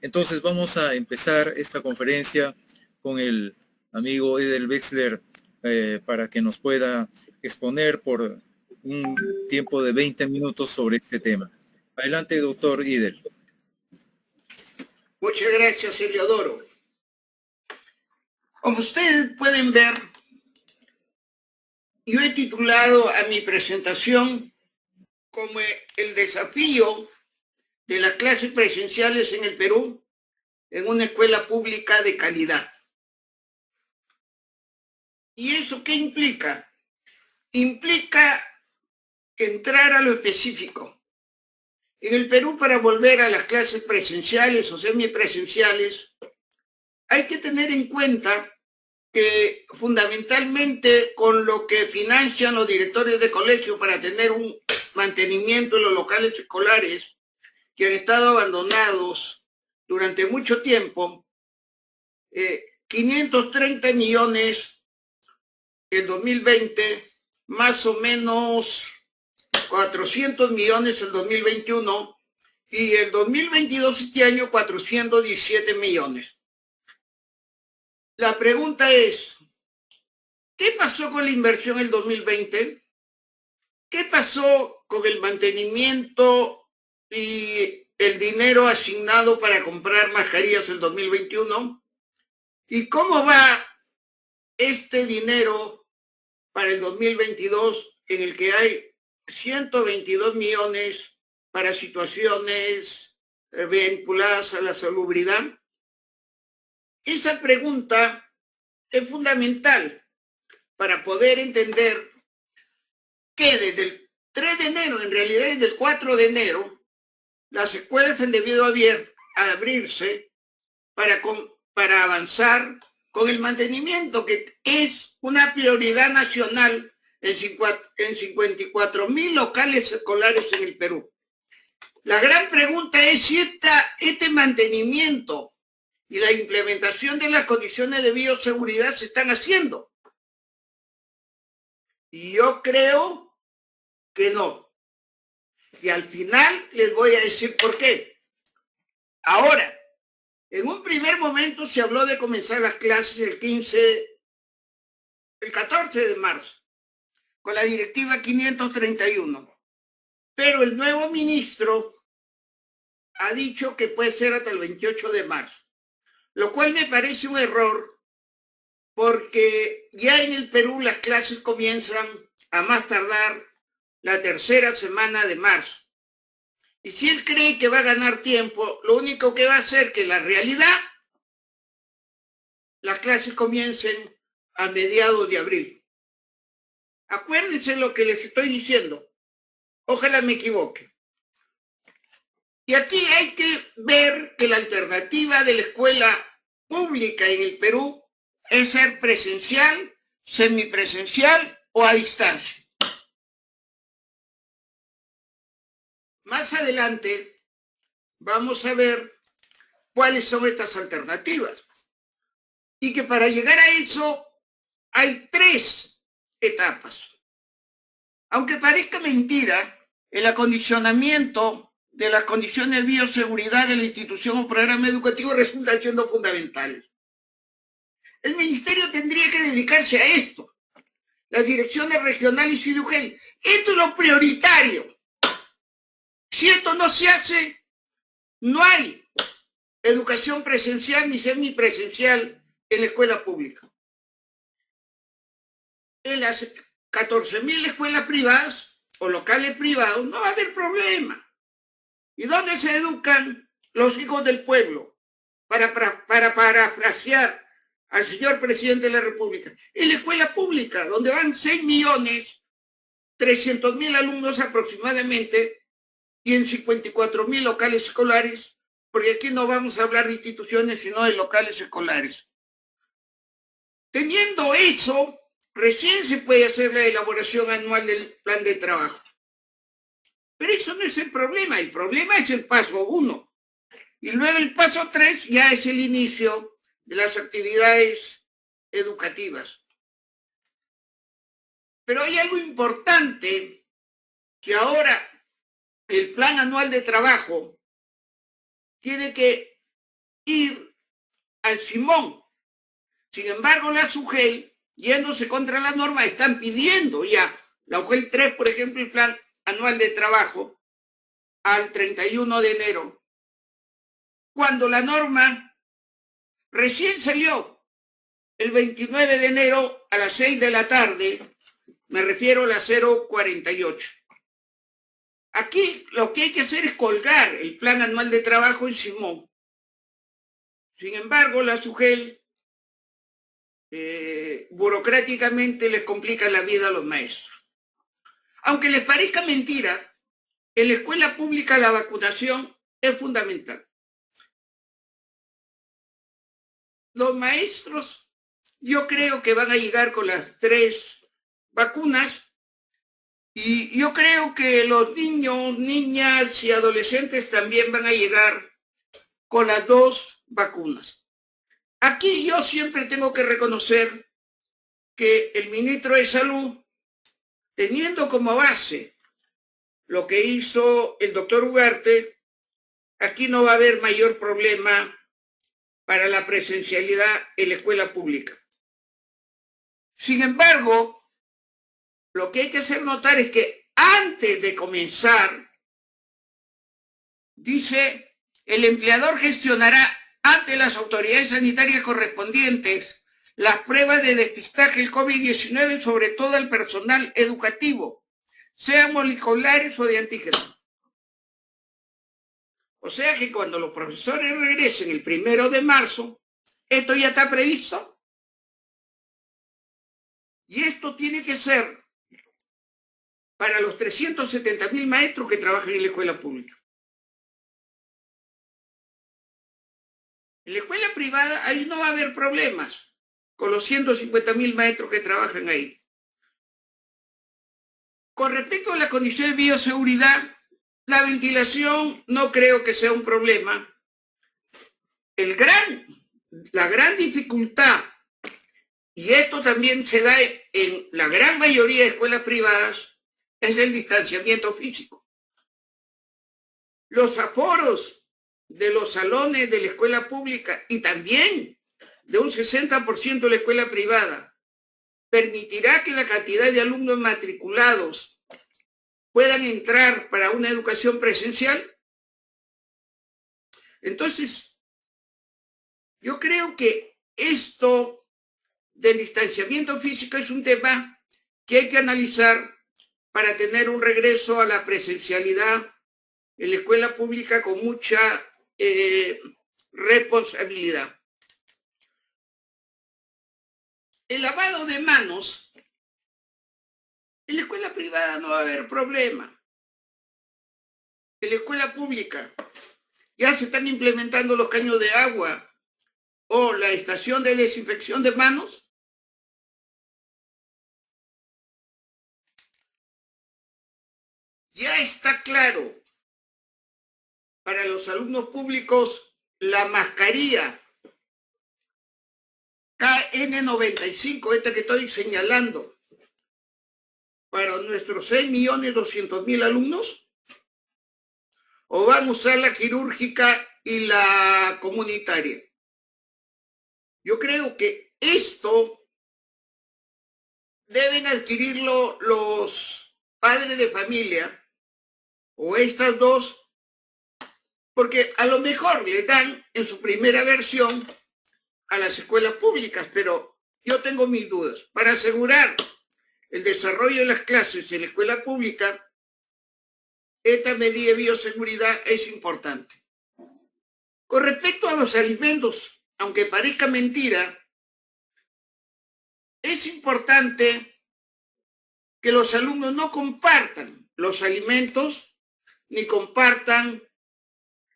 Entonces vamos a empezar esta conferencia con el amigo Edel Wexler para que nos pueda exponer por un tiempo de 20 minutos sobre este tema. Adelante, doctor Edel. Muchas gracias, Eliodoro. Como ustedes pueden ver, yo he titulado a mi presentación como el desafío de las clases presenciales en el Perú en una escuela pública de calidad. ¿Y eso qué implica? Implica entrar a lo específico. En el Perú, para volver a las clases presenciales o semipresenciales, hay que tener en cuenta que fundamentalmente con lo que financian los directores de colegio para tener un mantenimiento en los locales escolares que han estado abandonados durante mucho tiempo, 530 millones en 2020, más o menos 400 millones en 2021 y el 2022, este año, 417 millones. La pregunta es, ¿qué pasó con la inversión en el 2020? ¿Qué pasó con el mantenimiento y el dinero asignado para comprar mascarillas en el 2021? ¿Y cómo va este dinero para el 2022 en el que hay 122 millones para situaciones vinculadas a la salubridad? Esa pregunta es fundamental para poder entender que desde el 3 de enero, en realidad desde el 4 de enero, las escuelas han debido abrirse para avanzar con el mantenimiento, que es una prioridad nacional en 54.000 locales escolares en el Perú. La gran pregunta es si este mantenimiento y la implementación de las condiciones de bioseguridad se están haciendo. Y yo creo que no. Y al final les voy a decir por qué. Ahora, en un primer momento se habló de comenzar las clases el 14 de marzo, con la directiva 531. Pero el nuevo ministro ha dicho que puede ser hasta el 28 de marzo, lo cual me parece un error, porque ya en el Perú las clases comienzan a más tardar la tercera semana de marzo. Y si él cree que va a ganar tiempo, lo único que va a hacer que la realidad, las clases comiencen a mediados de abril. Acuérdense lo que les estoy diciendo. Ojalá me equivoque. Y aquí hay que ver que la alternativa de la escuela pública en el Perú es ser presencial, semipresencial o a distancia. Más adelante vamos a ver cuáles son estas alternativas. Y que para llegar a eso hay 3 etapas. Aunque parezca mentira, el acondicionamiento de las condiciones de bioseguridad de la institución o programa educativo resulta siendo fundamental. El ministerio tendría que dedicarse a esto. Las direcciones regionales y SIDUGEL. Esto es lo prioritario. Si esto no se hace, no hay educación presencial ni semipresencial en la escuela pública. En las 14.000 escuelas privadas o locales privados no va a haber problema. ¿Y dónde se educan los hijos del pueblo? Para parafrasear al señor presidente de la República. En la escuela pública, donde van 6.300.000 alumnos aproximadamente, y en 54.000 locales escolares, porque aquí no vamos a hablar de instituciones, sino de locales escolares. Teniendo eso, recién se puede hacer la elaboración anual del plan de trabajo. Pero eso no es el problema es el paso 1. Y luego el paso 3 ya es el inicio de las actividades educativas. Pero hay algo importante, que ahora el plan anual de trabajo tiene que ir al Simón. Sin embargo, la SUGEL, yéndose contra la norma, están pidiendo ya la UGEL 3, por ejemplo, el plan anual de trabajo al 31 de enero, cuando la norma recién salió el 29 de enero a las 6 de la tarde, me refiero a la 048. Aquí lo que hay que hacer es colgar el plan anual de trabajo en Simón. Sin embargo, la SUGEL burocráticamente les complica la vida a los maestros. Aunque les parezca mentira, en la escuela pública la vacunación es fundamental. Los maestros, yo creo que van a llegar con las 3 vacunas y yo creo que los niños, niñas y adolescentes también van a llegar con las 2 vacunas. Aquí yo siempre tengo que reconocer que el ministro de Salud, teniendo como base lo que hizo el doctor Ugarte, aquí no va a haber mayor problema para la presencialidad en la escuela pública. Sin embargo, lo que hay que hacer notar es que antes de comenzar, dice, el empleador gestionará ante las autoridades sanitarias correspondientes las pruebas de despistaje del COVID-19, sobre todo el personal educativo, sean moleculares o de antígenos. O sea que cuando los profesores regresen el 1 de marzo, esto ya está previsto. Y esto tiene que ser para los 370.000 maestros que trabajan en la escuela pública. En la escuela privada, ahí no va a haber problemas con los 150.000 maestros que trabajan ahí. Con respecto a las condiciones de bioseguridad, la ventilación no creo que sea un problema. La gran dificultad, y esto también se da en la gran mayoría de escuelas privadas, es el distanciamiento físico. Los aforos de los salones de la escuela pública y también de un 60% de la escuela privada permitirá que la cantidad de alumnos matriculados puedan entrar para una educación presencial. Entonces, yo creo que esto del distanciamiento físico es un tema que hay que analizar para tener un regreso a la presencialidad en la escuela pública con mucha responsabilidad. El lavado de manos, en la escuela privada no va a haber problema. En la escuela pública ya se están implementando los caños de agua o la estación de desinfección de manos. Ya está claro para los alumnos públicos la mascarilla KN95, esta que estoy señalando, para nuestros 6.200.000 alumnos, o van a usar la quirúrgica y la comunitaria. Yo creo que esto deben adquirirlo los padres de familia o estas dos, porque a lo mejor le dan en su primera versión a las escuelas públicas, pero yo tengo mis dudas. Para asegurar el desarrollo de las clases en la escuela pública, esta medida de bioseguridad es importante. Con respecto a los alimentos, aunque parezca mentira, es importante que los alumnos no compartan los alimentos ni compartan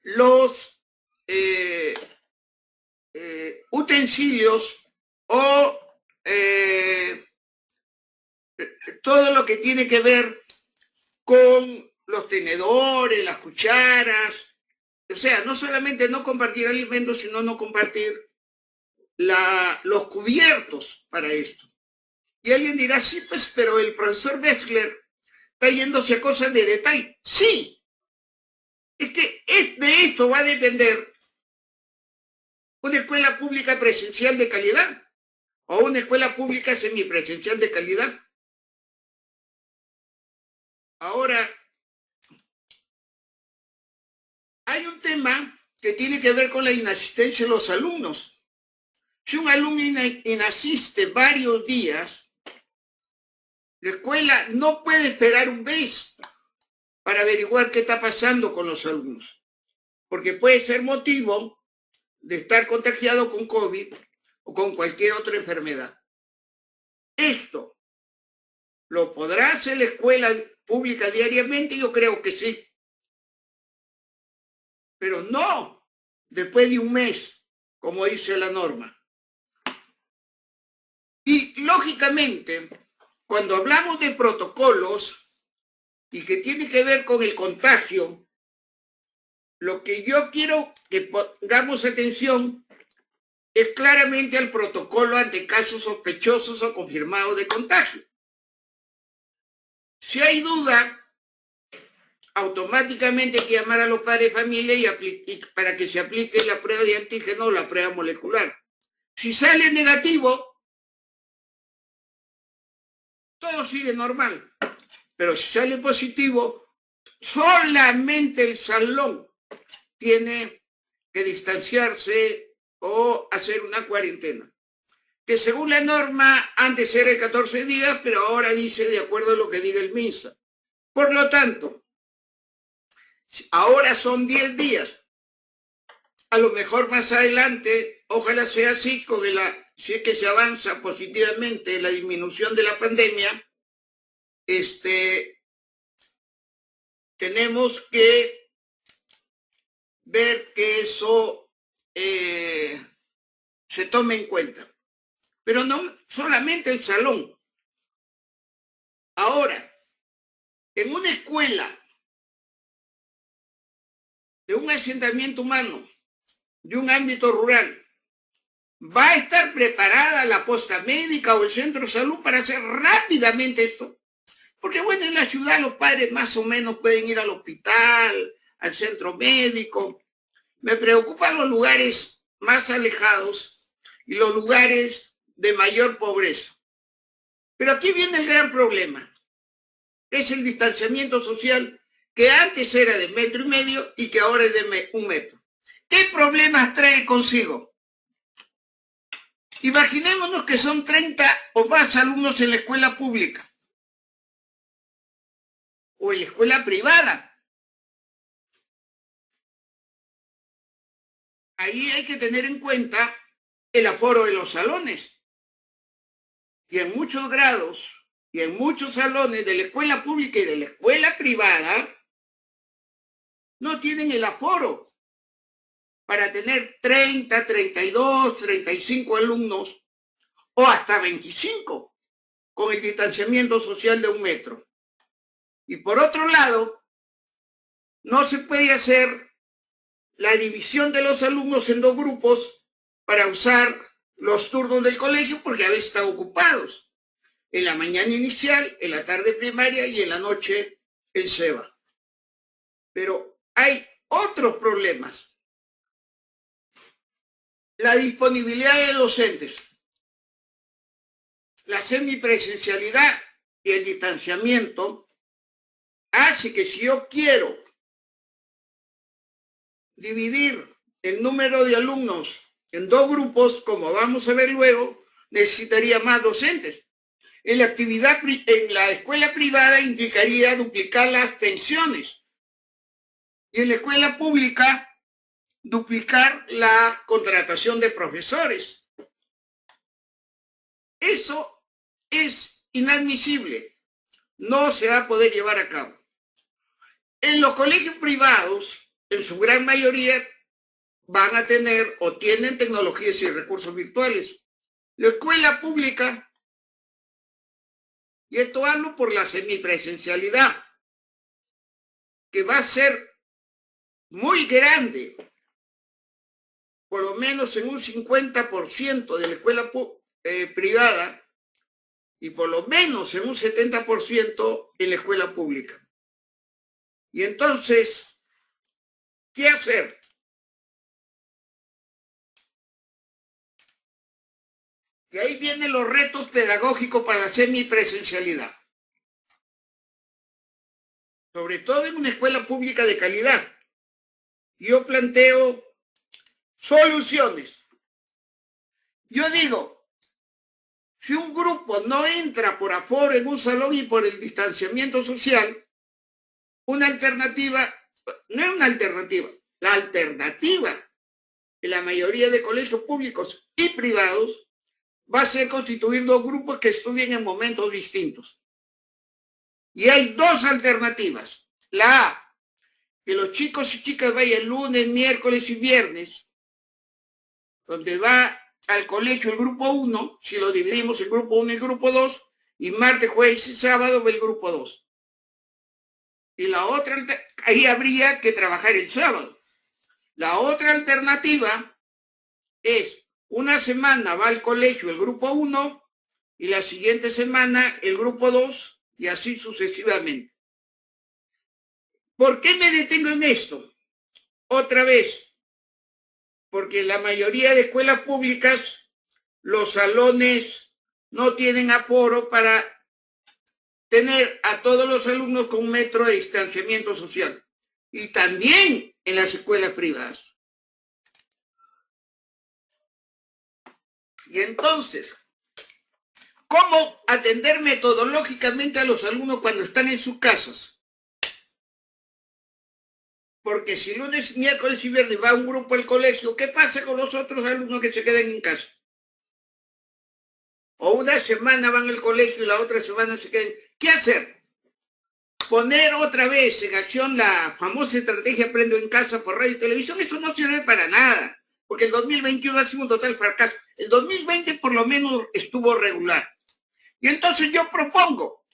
los utensilios o todo lo que tiene que ver con los tenedores, las cucharas. O sea, no solamente no compartir alimentos, sino no compartir los cubiertos para esto. Y alguien dirá, sí, pues, pero el profesor Wexler está yéndose a cosas de detalle. Sí, es que de esto va a depender una escuela pública presencial de calidad o una escuela pública semipresencial de calidad. Ahora, hay un tema que tiene que ver con la inasistencia de los alumnos. Si un alumno inasiste varios días, la escuela no puede esperar un mes para averiguar qué está pasando con los alumnos, porque puede ser motivo de estar contagiado con COVID o con cualquier otra enfermedad. Esto lo podrá hacer la escuela pública diariamente, yo creo que sí, pero no después de un mes, como dice la norma. Y lógicamente, cuando hablamos de protocolos y que tiene que ver con el contagio, lo que yo quiero que pongamos atención es claramente al protocolo ante casos sospechosos o confirmados de contagio. Si hay duda, automáticamente hay que llamar a los padres de familia y para que se aplique la prueba de antígeno o la prueba molecular. Si sale negativo, todo sigue normal. Pero si sale positivo, solamente el salón tiene que distanciarse o hacer una cuarentena, que según la norma antes era de 14 días, pero ahora dice de acuerdo a lo que diga el MINSA. Por lo tanto, ahora son 10 días. A lo mejor más adelante, ojalá sea así, si es que se avanza positivamente en la disminución de la pandemia, tenemos que ver que eso se tome en cuenta. Pero no solamente el salón. Ahora, en una escuela de un asentamiento humano, de un ámbito rural, ¿va a estar preparada la posta médica o el centro de salud para hacer rápidamente esto? Porque bueno, en la ciudad los padres más o menos pueden ir al hospital, al centro médico. Me preocupan los lugares más alejados y los lugares de mayor pobreza. Pero aquí viene el gran problema. Es el distanciamiento social que antes era de 1,5 metros y que ahora es de 1 metro. ¿Qué problemas trae consigo? Imaginémonos que son 30 o más alumnos en la escuela pública o en la escuela privada. Ahí hay que tener en cuenta el aforo de los salones. Y en muchos grados y en muchos salones de la escuela pública y de la escuela privada no tienen el aforo para tener 30, 32, 35 alumnos o hasta 25 con el distanciamiento social de 1 metro. Y por otro lado, no se puede hacer la división de los alumnos en 2 grupos para usar los turnos del colegio porque a veces están ocupados. En la mañana inicial, en la tarde primaria y en la noche el SEBA. Pero hay otros problemas. La disponibilidad de docentes, la semipresencialidad y el distanciamiento hace que si yo quiero dividir el número de alumnos en 2 grupos, como vamos a ver luego, necesitaría más docentes. En la escuela privada implicaría duplicar las pensiones. Y en la escuela pública, duplicar la contratación de profesores. Eso es inadmisible. No se va a poder llevar a cabo. En los colegios privados, en su gran mayoría, van a tener o tienen tecnologías y recursos virtuales. La escuela pública, y esto hablo por la semipresencialidad, que va a ser muy grande, por lo menos en un 50% de la escuela privada y por lo menos en un 70% en la escuela pública. Y entonces, ¿qué hacer? que ahí vienen los retos pedagógicos para la semipresencialidad. Sobre todo en una escuela pública de calidad. Yo planteo soluciones. Yo digo, si un grupo no entra por aforo en un salón y por el distanciamiento social, una alternativa, no es una alternativa, la alternativa en la mayoría de colegios públicos y privados va a ser constituir dos grupos que estudien en momentos distintos. Y hay dos alternativas. La A, que los chicos y chicas vayan lunes, miércoles y viernes, donde va al colegio el grupo 1, si lo dividimos el grupo 1 y el grupo 2, y martes, jueves y sábado va el grupo 2. Y la otra, ahí habría que trabajar el sábado. La otra alternativa es, una semana va al colegio el grupo 1 y la siguiente semana el grupo 2 y así sucesivamente. ¿Por qué me detengo en esto? Otra vez, porque en la mayoría de escuelas públicas los salones no tienen aforo para tener a todos los alumnos con 1 metro de distanciamiento social. Y también en las escuelas privadas. Y entonces, ¿cómo atender metodológicamente a los alumnos cuando están en sus casas? Porque si lunes, miércoles y viernes va un grupo al colegio, ¿qué pasa con los otros alumnos que se quedan en casa? O una semana van al colegio y la otra semana se quedan. ¿Qué hacer? Poner otra vez en acción la famosa estrategia Aprendo en Casa por radio y televisión. Eso no sirve para nada, porque el 2021 ha sido un total fracaso. El 2020 por lo menos estuvo regular. Y entonces yo propongo,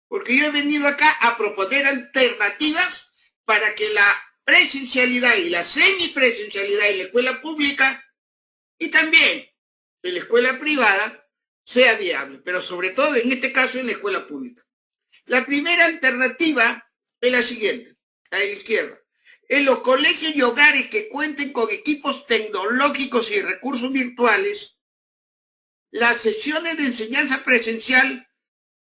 porque yo he venido acá a proponer alternativas para que la presencialidad y la semipresencialidad en la escuela pública y también en la escuela privada sea viable, pero sobre todo en este caso en la escuela pública. La primera alternativa es la siguiente, a la izquierda. En los colegios y hogares que cuenten con equipos tecnológicos y recursos virtuales, las sesiones de enseñanza presencial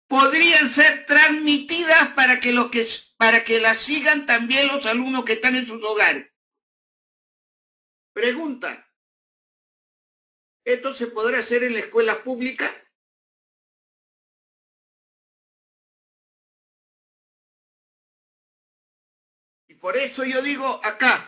podrían ser transmitidas para que las sigan también los alumnos que están en sus hogares. Pregunta, ¿esto se podrá hacer en la escuela pública? Y por eso yo digo acá,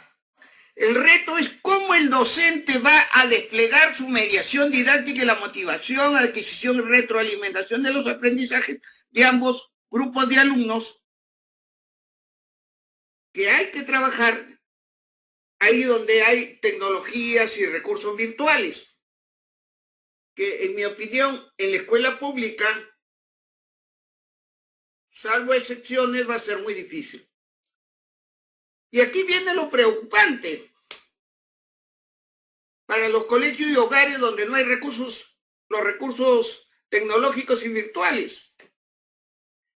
el reto es cómo el docente va a desplegar su mediación didáctica y la motivación, adquisición y retroalimentación de los aprendizajes de ambos grupos de alumnos, que hay que trabajar ahí donde hay tecnologías y recursos virtuales, que en mi opinión en la escuela pública, salvo excepciones, va a ser muy difícil. Y aquí viene lo preocupante. Para los colegios y hogares donde no hay recursos, los recursos tecnológicos y virtuales.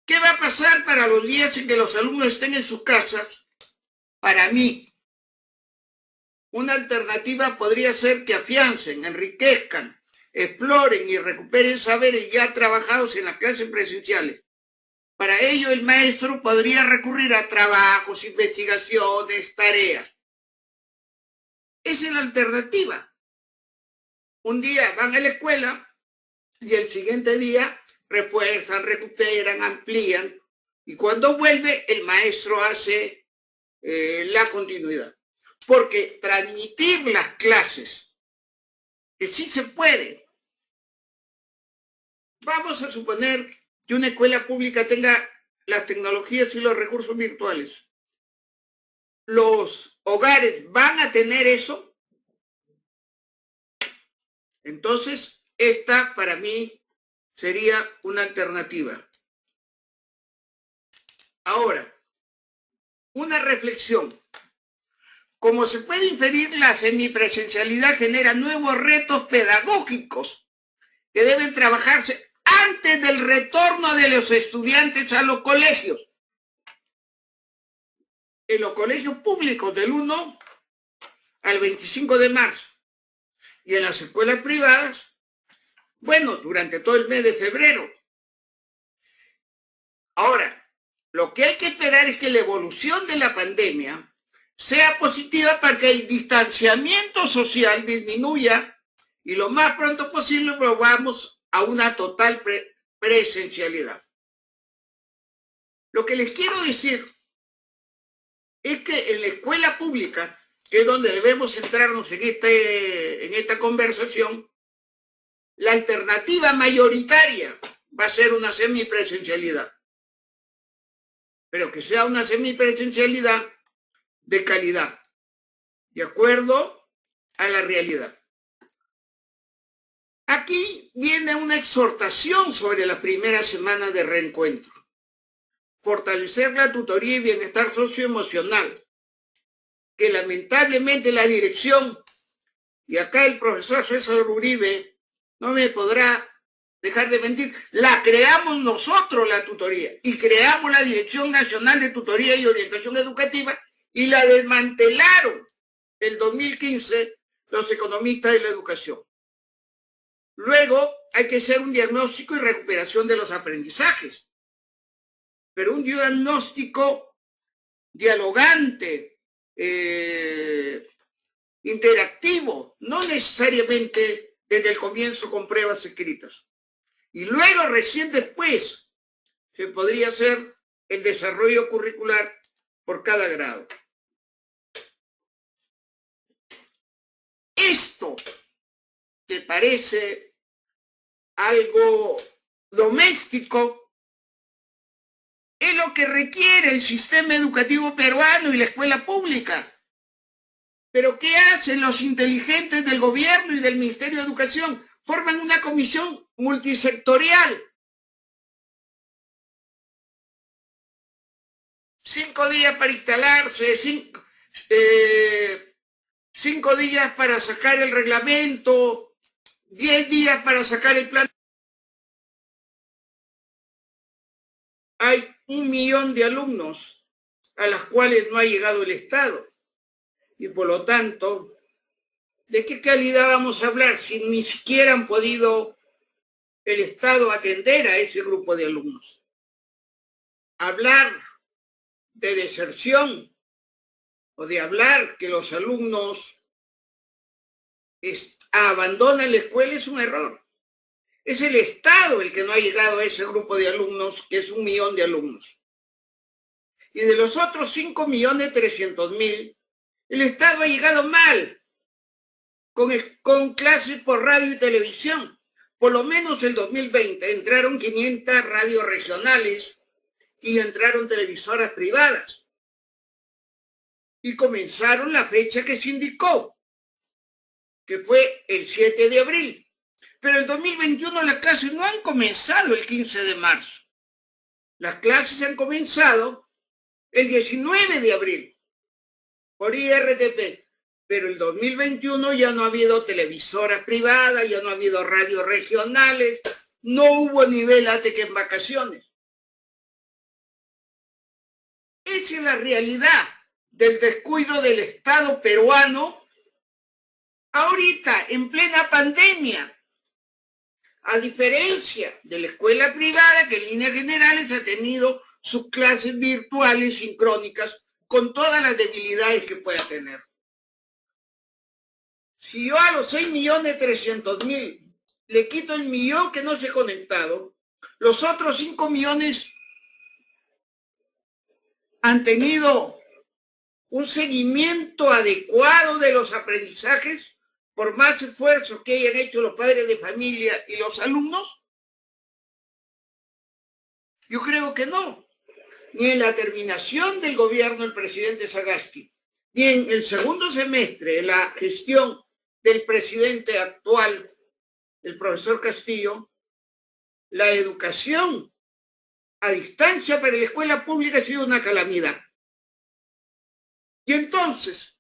¿Qué va a pasar para los días en que los alumnos estén en sus casas? Para mí, una alternativa podría ser que afiancen, enriquezcan, exploren y recuperen saberes ya trabajados en las clases presenciales. Para ello, el maestro podría recurrir a trabajos, investigaciones, tareas. Esa es la alternativa. Un día van a la escuela y el siguiente día refuerzan, recuperan, amplían. Y cuando vuelve, el maestro hace la continuidad. Porque transmitir las clases, que sí se puede. Vamos a suponer que una escuela pública tenga las tecnologías y los recursos virtuales. ¿Los hogares van a tener eso? Entonces, esta para mí sería una alternativa. Ahora, una reflexión. Como se puede inferir, la semipresencialidad genera nuevos retos pedagógicos que deben trabajarse antes del retorno de los estudiantes a los colegios. En los colegios públicos del 1 al 25 de marzo y en las escuelas privadas Bueno, durante todo el mes de febrero. Ahora, lo que hay que esperar es que la evolución de la pandemia sea positiva para que el distanciamiento social disminuya y lo más pronto posible volvamos a una total presencialidad. Lo que les quiero decir es que en la escuela pública, que es donde debemos centrarnos en esta conversación, la alternativa mayoritaria va a ser una semipresencialidad, pero que sea una semipresencialidad de calidad, de acuerdo a la realidad. Aquí viene una exhortación sobre la primera semana de reencuentro. Fortalecer la tutoría y bienestar socioemocional, que lamentablemente la dirección, y acá el profesor César Uribe no me podrá dejar de mentir, la creamos nosotros la tutoría y creamos la Dirección Nacional de Tutoría y Orientación Educativa y la desmantelaron en 2015 los economistas de la educación. Luego hay que hacer un diagnóstico y recuperación de los aprendizajes, pero un diagnóstico dialogante, interactivo, no necesariamente desde el comienzo con pruebas escritas. Y luego, recién después, se podría hacer el desarrollo curricular por cada grado. Esto que parece algo doméstico es lo que requiere el sistema educativo peruano y la escuela pública. Pero ¿qué hacen los inteligentes del gobierno y del Ministerio de Educación? Forman una comisión multisectorial. 5 días para instalarse, 5 días para sacar el reglamento, 10 días para sacar el plan. Hay 1 millón de alumnos a los cuales no ha llegado el Estado. Y por lo tanto, ¿de qué calidad vamos a hablar si ni siquiera han podido el Estado atender a ese grupo de alumnos? Hablar de deserción o de hablar que los alumnos abandonan la escuela es un error. Es el Estado el que no ha llegado a ese grupo de alumnos, que es 1 millón de alumnos. Y de los otros 5.300.000, el Estado ha llegado mal, con clases por radio y televisión. Por lo menos el 2020 entraron 500 radios regionales y entraron televisoras privadas. Y comenzaron la fecha que se indicó, que fue el 7 de abril. Pero el 2021 las clases no han comenzado el 15 de marzo. Las clases han comenzado el 19 de abril por IRTP. Pero el 2021 ya no ha habido televisoras privadas, ya no ha habido radios regionales, no hubo nivel ATEC en vacaciones. Esa es la realidad del descuido del Estado peruano ahorita, en plena pandemia. A diferencia de la escuela privada, que en líneas generales ha tenido sus clases virtuales sincrónicas con todas las debilidades que pueda tener. Si yo a los 6.300.000 le quito el 1 millón que no se ha conectado, los otros 5 millones han tenido un seguimiento adecuado de los aprendizajes por más esfuerzos que hayan hecho los padres de familia y los alumnos. Yo creo que no. Ni en la terminación del gobierno del presidente Sagasti, ni en el segundo semestre de la gestión del presidente actual, el profesor Castillo, la educación a distancia para la escuela pública ha sido una calamidad. Y entonces,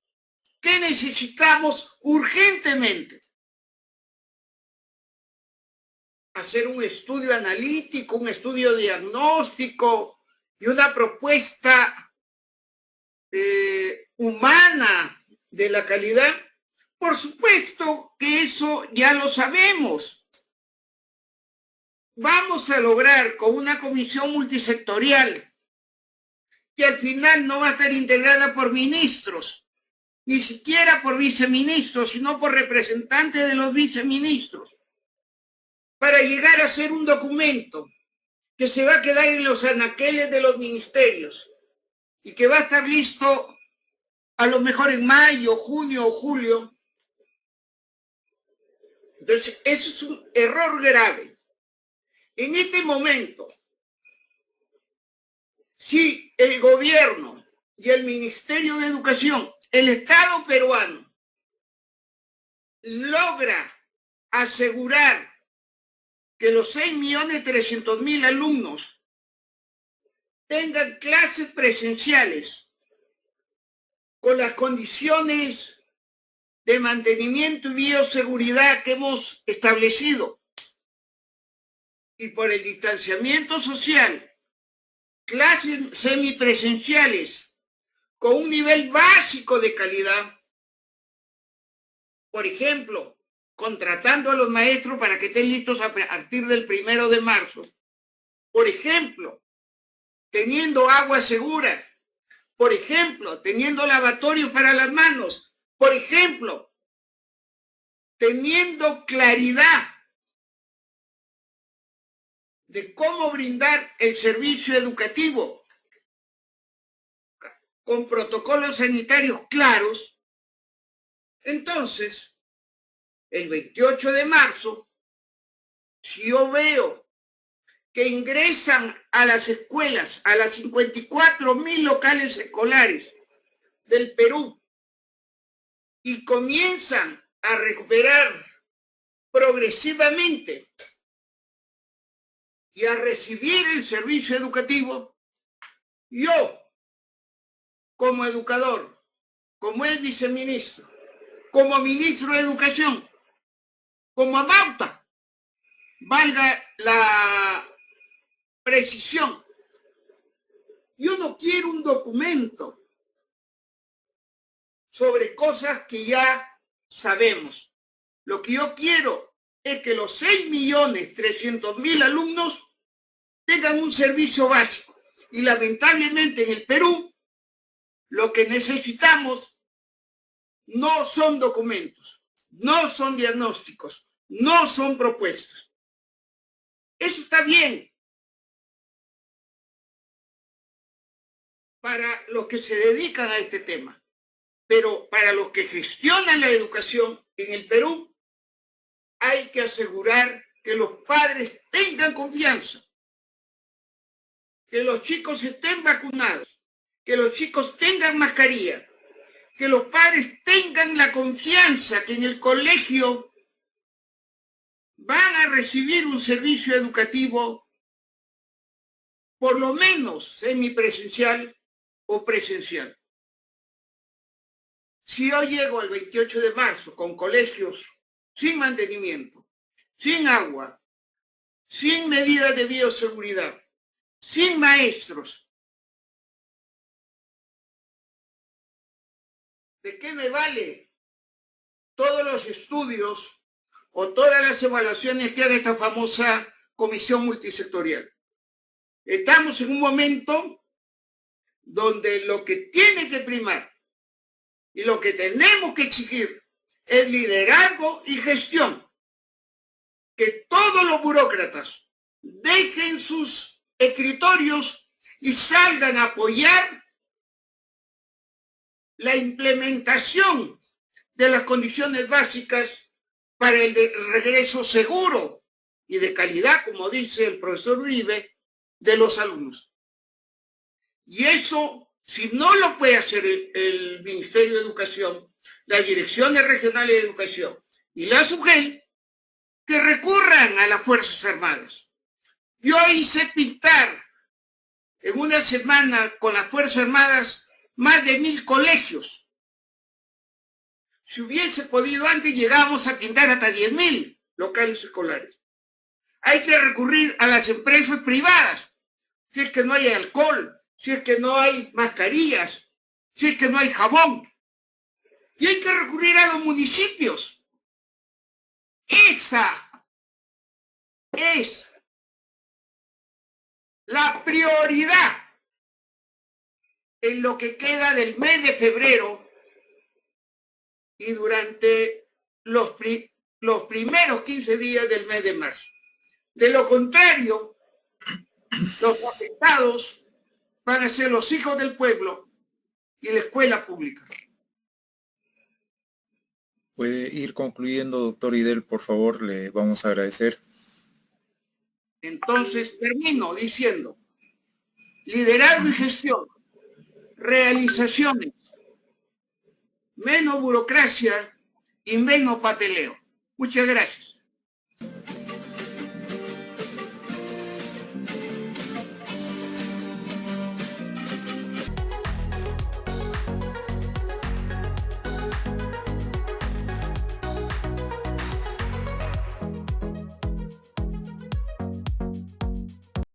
¿qué necesitamos urgentemente? Hacer un estudio analítico, un estudio diagnóstico y una propuesta humana de la calidad. Por supuesto que eso ya lo sabemos. vamos a lograr con una comisión multisectorial que al final no va a estar integrada por ministros, ni siquiera por viceministros, sino por representantes de los viceministros, para llegar a ser un documento que se va a quedar en los anaqueles de los ministerios y que va a estar listo a lo mejor en mayo, junio o julio. Entonces, eso es un error grave. En este momento, si el gobierno y el Ministerio de Educación, el Estado peruano, logra asegurar que los 6.300.000 alumnos tengan clases presenciales con las condiciones de mantenimiento y bioseguridad que hemos establecido, y por el distanciamiento social, clases semipresenciales con un nivel básico de calidad, por ejemplo, contratando a los maestros para que estén listos a partir del 1 de marzo, por ejemplo, teniendo agua segura, por ejemplo, teniendo lavatorios para las manos, por ejemplo, teniendo claridad de cómo brindar el servicio educativo con protocolos sanitarios claros. Entonces, el 28 de marzo, si yo veo que ingresan a las escuelas, a las 54.000 locales escolares del Perú, y comienzan a recuperar progresivamente y a recibir el servicio educativo, yo, como educador, como ex viceministro, como ministro de Educación, como amauta, valga la precisión, yo no quiero un documento sobre cosas que ya sabemos. Lo que yo quiero es que los 6.300.000 alumnos tengan un servicio básico. Y lamentablemente en el Perú, lo que necesitamos no son documentos, no son diagnósticos, no son propuestas. Eso está bien para los que se dedican a este tema, pero para los que gestionan la educación en el Perú, hay que asegurar que los padres tengan confianza, que los chicos estén vacunados, que los chicos tengan mascarilla, que los padres tengan la confianza que en el colegio van a recibir un servicio educativo por lo menos semipresencial o presencial. Si yo llego el 28 de marzo con colegios sin mantenimiento, sin agua, sin medidas de bioseguridad, sin maestros, ¿de qué me vale todos los estudios o todas las evaluaciones que haga esta famosa comisión multisectorial? Estamos en un momento donde lo que tiene que primar y lo que tenemos que exigir es liderazgo y gestión. Que todos los burócratas dejen sus escritorios y salgan a apoyar la implementación de las condiciones básicas para el regreso seguro y de calidad, como dice el profesor Uribe, de los alumnos. Y eso, si no lo puede hacer el Ministerio de Educación, las direcciones regionales de educación y la SUGEL, que recurran a las Fuerzas Armadas. Yo hice pintar en una semana con las Fuerzas Armadas más de 1.000 colegios. Si hubiese podido antes, llegábamos a pintar hasta 10.000 locales escolares. Hay que recurrir a las empresas privadas, si es que no hay alcohol, si es que no hay mascarillas, si es que no hay jabón. Y hay que recurrir a los municipios. Esa es la prioridad en lo que queda del mes de febrero y durante los primeros 15 días del mes de marzo. De lo contrario, los afectados van a ser los hijos del pueblo y la escuela pública. Puede ir concluyendo, doctor Idel, por favor, le vamos a agradecer. Entonces, termino diciendo, liderazgo y gestión, realizaciones, menos burocracia y menos papeleo. Muchas gracias.